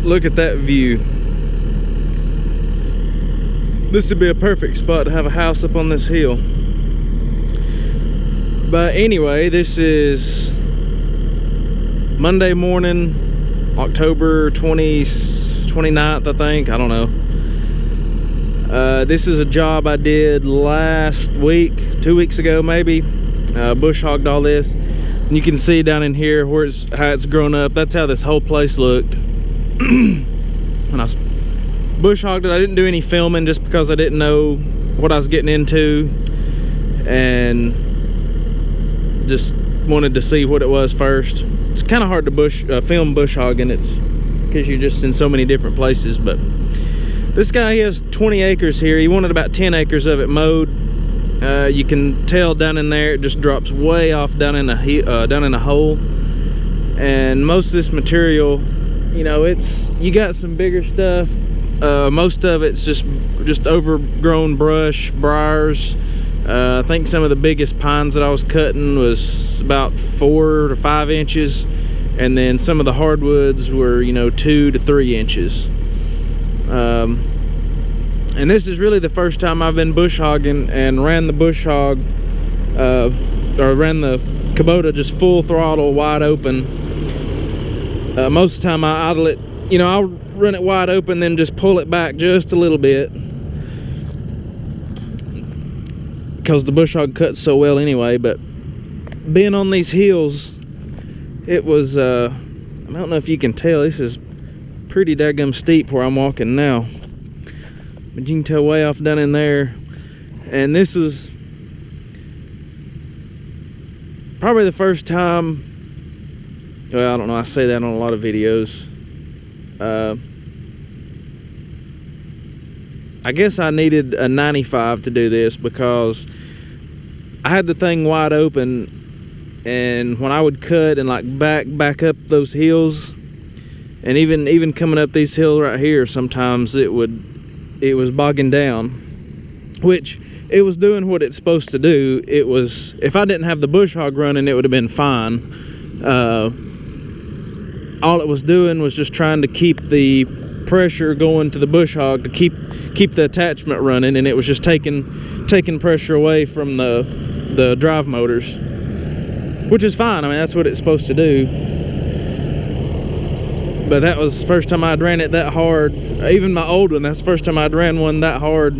look at that view. This would be a perfect spot to have a house up on this hill. But anyway, this is Monday morning, October 29th, I think. I don't know. This is a job I did last week, 2 weeks ago maybe. Bush hogged all this. And you can see down in here where how it's grown up. That's how this whole place looked. When I bush hogged it, I didn't do any filming just because I didn't know what I was getting into, and just wanted to see what it was first. It's kind of hard to film bush hogging. It's because you're just in so many different places. But this guy, he has 20 acres here. He wanted about 10 acres of it mowed. You can tell down in there it just drops way off down in a hole. And most of this material, you know, you got some bigger stuff. Most of it's just overgrown brush, briars. I think some of the biggest pines that I was cutting was about 4 to 5 inches, and then some of the hardwoods were, you know, 2 to 3 inches. And this is really the first time I've been bush hogging and ran the bush hog, or ran the Kubota just full throttle, wide open. Most of the time I idle it, you know, I'll run it wide open, then just pull it back just a little bit, because the bush hog cuts so well anyway. But being on these hills, it was, I don't know if you can tell, this is pretty daggum steep where I'm walking now. But you can tell way off down in there. And this was probably the first time, well, I don't know, I say that on a lot of videos. I guess I needed a 95 to do this, because I had the thing wide open, and when I would cut and like back up those hills, and even coming up these hills right here, sometimes it was bogging down, which it was doing what it's supposed to do. It was, if I didn't have the bush hog running, it would have been fine. All it was doing was just trying to keep the pressure going to the bush hog, to keep the attachment running, and it was just taking pressure away from the drive motors, which is fine. I mean, that's what it's supposed to do. But that was the first time I'd ran it that hard. Even my old one, that's the first time I'd ran one that hard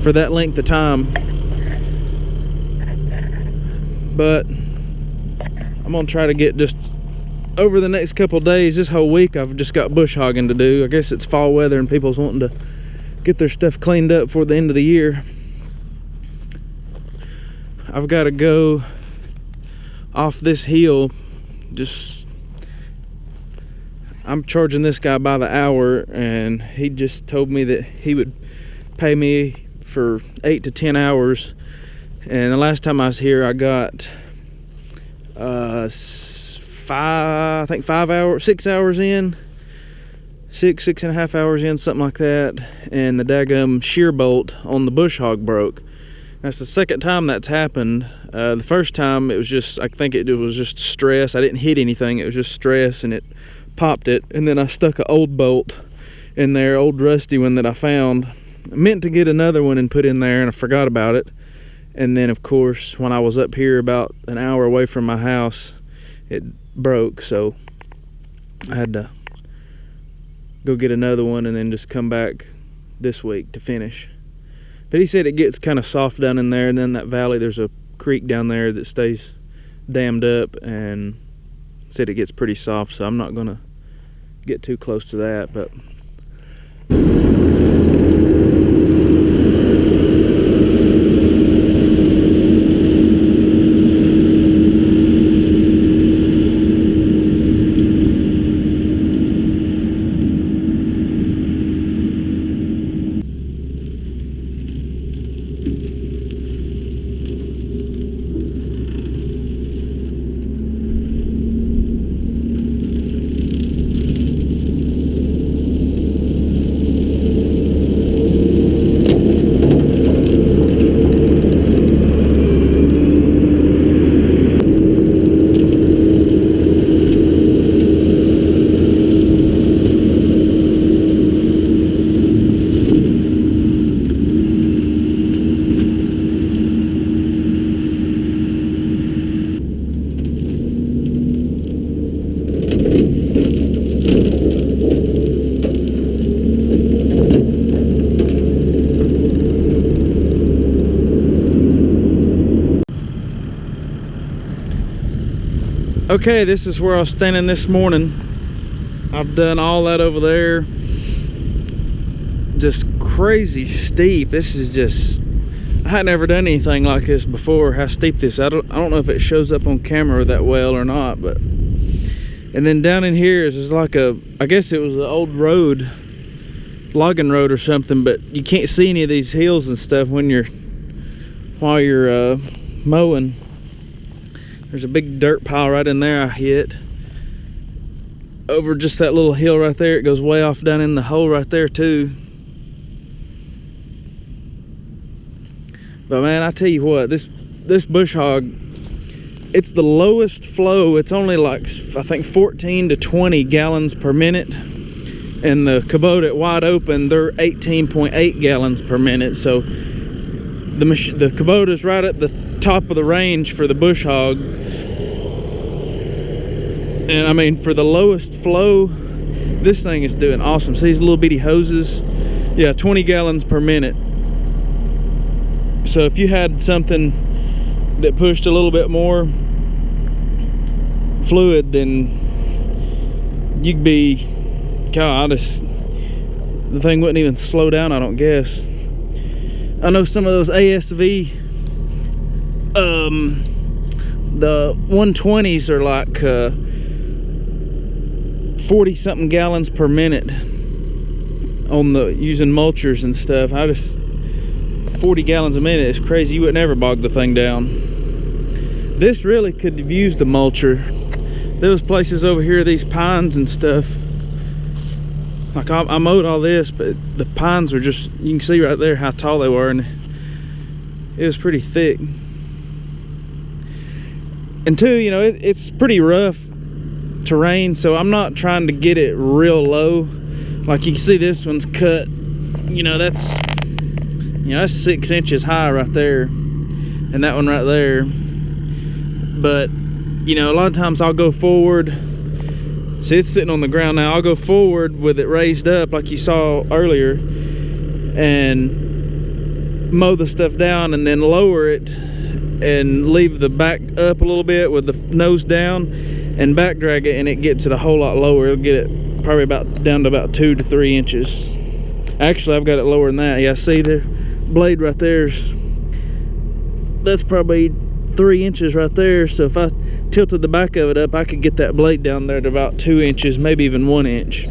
for that length of time. But I'm gonna try to get, just over the next couple of days, this whole week I've just got bush hogging to do. I guess it's fall weather and people's wanting to get their stuff cleaned up for the end of the year. I've got to go off this hill. I'm charging this guy by the hour, and he just told me that he would pay me for 8 to 10 hours. And the last time I was here, I got 6 hours in, 6.5 hours in, something like that. And the daggum shear bolt on the bush hog broke. That's the second time that's happened. The first time it was just, I think it was just stress. I didn't hit anything, it was just stress, and it popped it. And then I stuck an old bolt in there, old rusty one that I found. I meant to get another one and put in there, and I forgot about it. And then of course, when I was up here about an hour away from my house, it broke, so I had to go get another one and then just come back this week to finish. But he said it gets kind of soft down in there, and then that valley, there's a creek down there that stays dammed up, and said it gets pretty soft, so I'm not gonna get too close to that. But Okay, this is where I was standing this morning. I've done all that over there. Just crazy steep. This is just, I had never done anything like this before. How steep this, I don't know if it shows up on camera that well or not, but. And then down in here is like a, I guess it was an old road, logging road or something, but you can't see any of these hills and stuff while you're mowing. There's a big dirt pile right in there I hit. Over just that little hill right there, it goes way off down in the hole right there too. But man, I tell you what, this bush hog, it's the lowest flow. It's only like, I think 14 to 20 gallons per minute. And the Kubota at wide open, they're 18.8 gallons per minute. So the Kubota's right at the top of the range for the bush hog. And I mean, for the lowest flow, this thing is doing awesome. See these little bitty hoses? Yeah, 20 gallons per minute. So if you had something that pushed a little bit more fluid, then you'd be, God, the thing wouldn't even slow down, I don't guess. I know some of those ASV, the 120s are like 40 something gallons per minute on the using mulchers and stuff. 40 gallons a minute is crazy. You would never bog the thing down. This really could have used a mulcher. There was places over here, these pines and stuff. Like I mowed all this, but the pines were just, you can see right there how tall they were, and it was pretty thick. And two, you know, it's pretty rough terrain, so I'm not trying to get it real low. Like you can see this one's cut, you know, that's 6 inches high right there, and that one right there. But you know, a lot of times I'll go forward. See, it's sitting on the ground now. I'll go forward with it raised up like you saw earlier and mow the stuff down, and then lower it and leave the back up a little bit with the nose down and back drag it, and it gets it a whole lot lower. It'll get it probably about down to about 2 to 3 inches. Actually, I've got it lower than that. Yeah, see the blade right there's, that's probably 3 inches right there. So if I tilted the back of it up, I could get that blade down there to about 2 inches, maybe even 1 inch.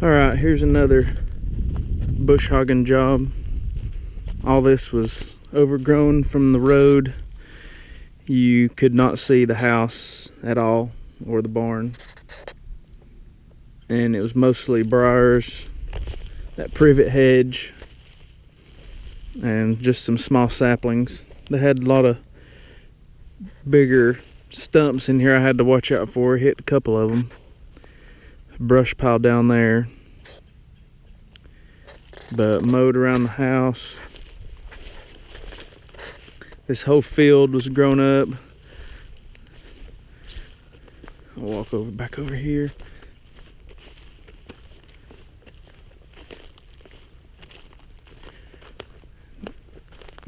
All right, here's another bush hogging job. All this was overgrown from the road. You could not see the house at all or the barn. And it was mostly briars, that privet hedge, and just some small saplings. They had a lot of bigger stumps in here I had to watch out for. Hit a couple of them. Brush pile down there. But mowed around the house. This whole field was grown up. I'll walk back over here.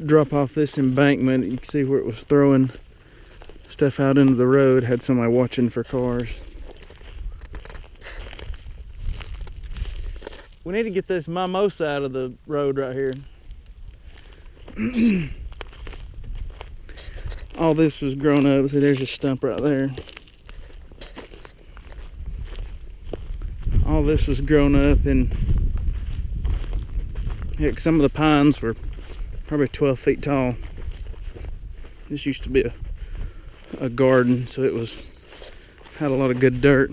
Drop off this embankment, you can see where it was throwing stuff out into the road. Had somebody watching for cars. We need to get this mimosa out of the road right here. All this was grown up. See, there's a stump right there. All this was grown up, and heck, some of the pines were probably 12 feet tall. This used to be a garden, so it had a lot of good dirt.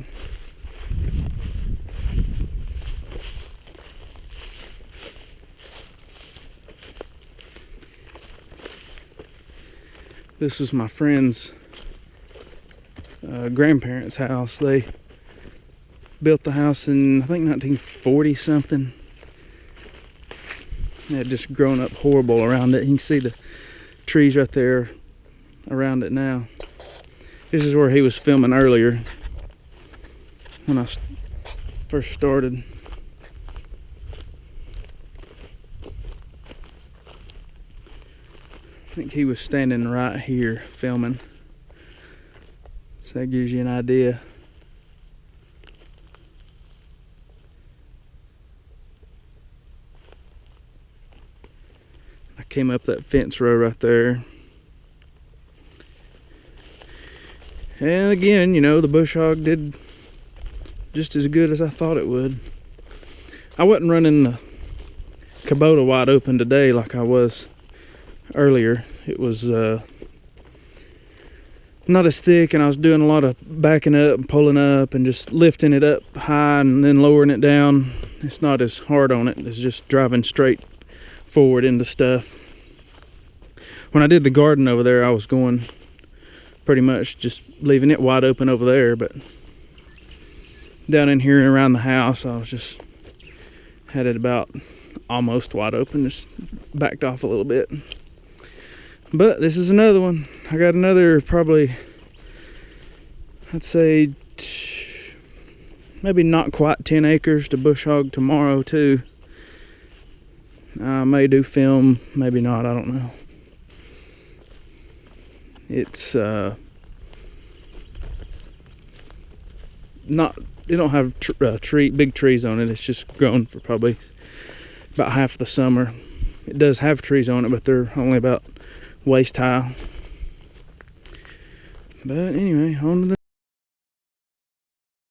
This was my friend's grandparents' house. They built the house in, I think, 1940 something. It had just grown up horrible around it. You can see the trees right there around it now. This is where he was filming earlier when I first started. I think he was standing right here filming. So that gives you an idea. I came up that fence row right there. And again, you know, the bush hog did just as good as I thought it would. I wasn't running the Kubota wide open today like I was earlier. It was not as thick, and I was doing a lot of backing up and pulling up and just lifting it up high and then lowering it down. It's not as hard on it. It's just driving straight forward into stuff. When I did the garden over there, I was going pretty much just leaving it wide open over there, but down in here and around the house, I was just had it about almost wide open, just backed off a little bit. But this is another one. I got another, probably, I'd say maybe not quite 10 acres to bush hog tomorrow too. I may do film, maybe not, I don't know. It's not, it don't have big trees on it. It's just grown for probably about half the summer. It does have trees on it, but they're only about waist high. But anyway, on to the